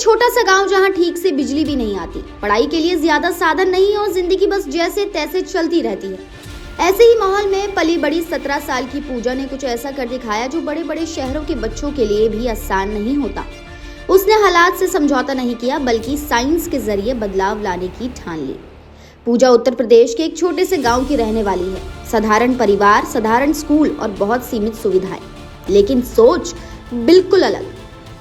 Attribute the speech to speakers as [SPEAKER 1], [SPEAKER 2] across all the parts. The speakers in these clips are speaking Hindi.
[SPEAKER 1] छोटा सा गांव जहां ठीक से बिजली भी नहीं आती, पढ़ाई के लिए ज्यादा साधन नहीं और जिंदगी बस जैसे तैसे चलती रहती है। ऐसे ही माहौल में पली बड़ी 17 साल की पूजा ने कुछ ऐसा कर दिखाया जो बड़े बड़े शहरों के बच्चों के लिए भी आसान नहीं होता। उसने हालात से समझौता नहीं किया बल्कि साइंस के जरिए बदलाव लाने की ठान ली। पूजा उत्तर प्रदेश के एक छोटे से गांव की रहने वाली है। साधारण परिवार, साधारण स्कूल और बहुत सीमित सुविधाएं, लेकिन सोच बिल्कुल अलग।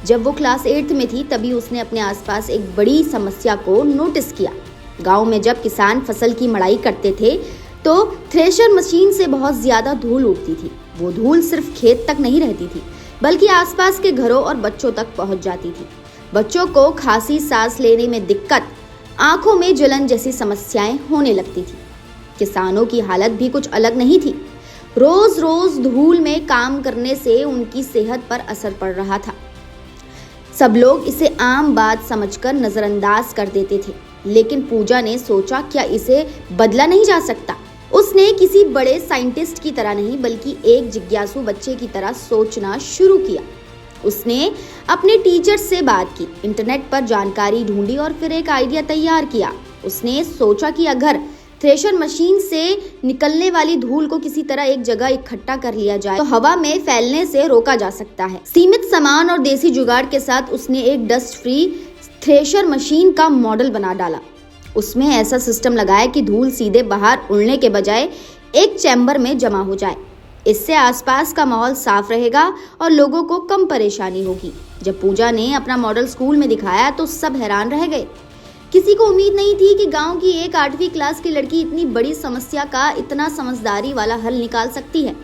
[SPEAKER 1] जब वो क्लास 8 में थी तभी उसने अपने आसपास एक बड़ी समस्या को नोटिस किया। गांव में जब किसान फसल की मड़ाई करते थे तो थ्रेशर मशीन से बहुत ज्यादा धूल उड़ती थी। वो धूल सिर्फ खेत तक नहीं रहती थी बल्कि आसपास के घरों और बच्चों तक पहुंच जाती थी। बच्चों को खांसी, सांस लेने में दिक्कत, आंखों में जलन जैसी समस्याएं होने लगती थी। किसानों की हालत भी कुछ अलग नहीं थी। रोज रोज धूल में काम करने से उनकी सेहत पर असर पड़ रहा था। सब लोग इसे आम बात समझकर नजरअंदाज कर देते थे, लेकिन पूजा ने सोचा क्या इसे बदला नहीं जा सकता। उसने किसी बड़े साइंटिस्ट की तरह नहीं बल्कि एक जिज्ञासु बच्चे की तरह सोचना शुरू किया। उसने अपने टीचर से बात की, इंटरनेट पर जानकारी ढूंढी और फिर एक आइडिया तैयार किया। उसने सोचा कि अगर थ्रेशर मशीन से निकलने वाली धूल को किसी तरह एक जगह इकट्ठा कर लिया जाए तो हवा में फैलने से रोका जा सकता है। सीमित सामान और देसी जुगाड़ के साथ उसने एक डस्ट फ्री थ्रेशर मशीन का मॉडल बना डाला। उसमें ऐसा सिस्टम लगाया कि धूल सीधे बाहर उड़ने के बजाय एक चैम्बर में जमा हो जाए। इससे आसपास का माहौल साफ रहेगा और लोगों को कम परेशानी होगी। जब पूजा ने अपना मॉडल स्कूल में दिखाया तो सब हैरान रह गए। किसी को उम्मीद नहीं थी कि गांव की एक 8वीं क्लास की लड़की इतनी बड़ी समस्या का इतना समझदारी वाला हल निकाल सकती है।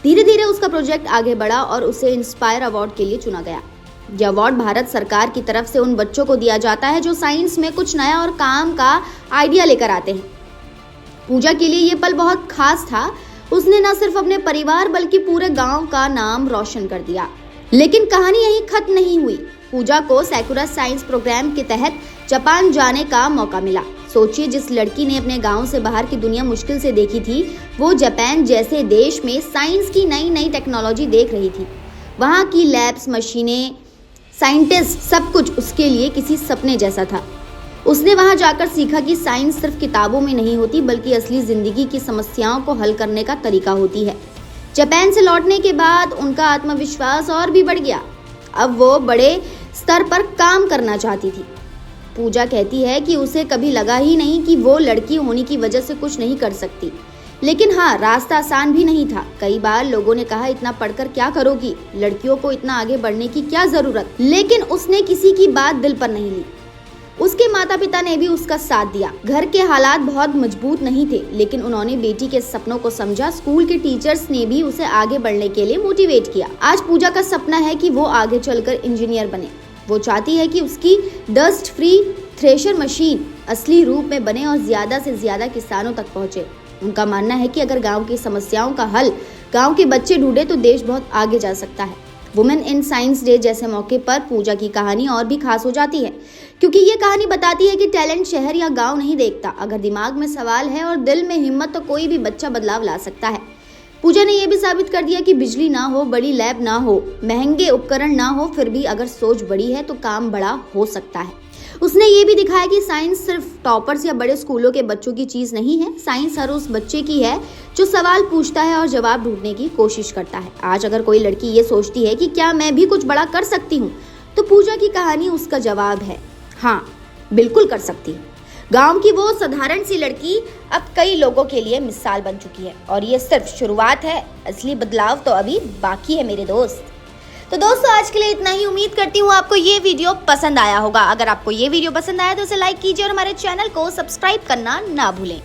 [SPEAKER 1] धीरे धीरे उसका प्रोजेक्ट आगे बढ़ा और उसे इंस्पायर अवार्ड के लिए चुना गया। यह अवार्ड भारत सरकार की तरफ से उन बच्चों को दिया जाता है जो साइंस में कुछ नया और काम का आइडिया लेकर आते हैं। पूजा के लिए ये पल बहुत खास था। उसने न सिर्फ अपने परिवार बल्कि पूरे गांव का नाम रोशन कर दिया। लेकिन कहानी यहीं खत्म नहीं हुई। पूजा को सैकुरा साइंस प्रोग्राम के तहत जापान जाने का मौका मिला। सोचिए, जिस लड़की ने अपने गांव से बाहर की दुनिया मुश्किल से देखी थी, वो जापान जैसे देश में साइंस की नई नई टेक्नोलॉजी देख रही थी। वहाँ की लैब्स, मशीनें, साइंटिस्ट, सब कुछ उसके लिए किसी सपने जैसा था। उसने वहां जाकर सीखा कि साइंस सिर्फ किताबों में नहीं होती बल्कि असली जिंदगी की समस्याओं को हल करने का तरीका होती है। जापान से लौटने के बाद उनका आत्मविश्वास और भी बढ़ गया। अब वो बड़े स्तर पर काम करना चाहती थी। पूजा कहती है कि उसे कभी लगा ही नहीं कि वो लड़की होने की वजह से कुछ नहीं कर सकती। लेकिन हाँ, रास्ता आसान भी नहीं था। कई बार लोगों ने कहा, इतना पढ़कर क्या करोगी, लड़कियों को इतना आगे बढ़ने की क्या जरूरत। लेकिन उसने किसी की बात दिल पर नहीं ली। उसके माता पिता ने भी उसका साथ दिया। घर के हालात बहुत मजबूत नहीं थे, लेकिन उन्होंने बेटी के सपनों को समझा। स्कूल के टीचर्स ने भी उसे आगे बढ़ने के लिए मोटिवेट किया। आज पूजा का सपना है कि वो आगे चलकर इंजीनियर बने। वो चाहती है कि उसकी डस्ट फ्री थ्रेशर मशीन असली रूप में बने और ज्यादा से ज्यादा किसानों तक पहुंचे। उनका मानना है कि अगर गांव की समस्याओं का हल गांव के बच्चे ढूंढे तो देश बहुत आगे जा सकता है। वुमेन इन साइंस डे जैसे मौके पर पूजा की कहानी और भी खास हो जाती है, क्योंकि ये कहानी बताती है कि टैलेंट शहर या गांव नहीं देखता। अगर दिमाग में सवाल है और दिल में हिम्मत तो कोई भी बच्चा बदलाव ला सकता है। पूजा ने यह भी साबित कर दिया कि बिजली ना हो, बड़ी लैब ना हो, महंगे उपकरण ना हो, फिर भी अगर सोच बड़ी है तो काम बड़ा हो सकता है। उसने ये भी दिखाया कि साइंस सिर्फ टॉपर्स या बड़े स्कूलों के बच्चों की चीज नहीं है। साइंस हर उस बच्चे की है जो सवाल पूछता है और जवाब ढूंढने की कोशिश करता है। आज अगर कोई लड़की ये सोचती है कि क्या मैं भी कुछ बड़ा कर सकती हूँ, तो पूजा की कहानी उसका जवाब है, हाँ, बिल्कुल कर सकती है। गांव की वो साधारण सी लड़की अब कई लोगों के लिए मिसाल बन चुकी है और ये सिर्फ शुरुआत है। असली बदलाव तो अभी बाकी है मेरे दोस्त। तो दोस्तों, आज के लिए इतना ही। उम्मीद करती हूँ आपको ये वीडियो पसंद आया होगा। अगर आपको ये वीडियो पसंद आया तो इसे लाइक कीजिए और हमारे चैनल को सब्सक्राइब करना ना भूलें।